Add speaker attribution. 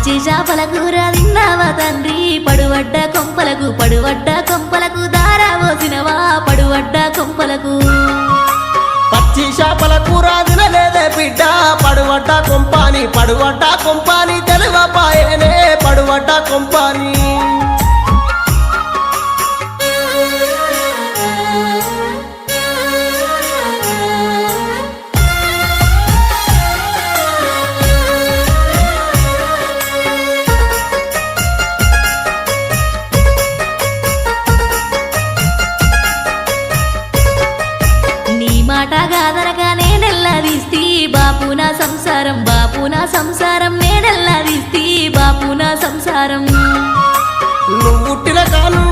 Speaker 1: పచ్చి చేపల కూర తిన్నావా తండ్రి పడువడ్డ కొంపలకు దారా పోసినవా పడువడ్డ కొంపలకు
Speaker 2: పచ్చి చేపల కూర తినలేదే బిడ్డ పడువడ్డ కొంపాని తెలువపాయనే పడువడ్డ కొంపాని
Speaker 1: గాదరగా నేనెల్లాదీస్తి బాపు నా సంసారం నేనెల్లాదీస్తి బాపు నా సంసారం
Speaker 2: నువ్వు పుట్టిన కాను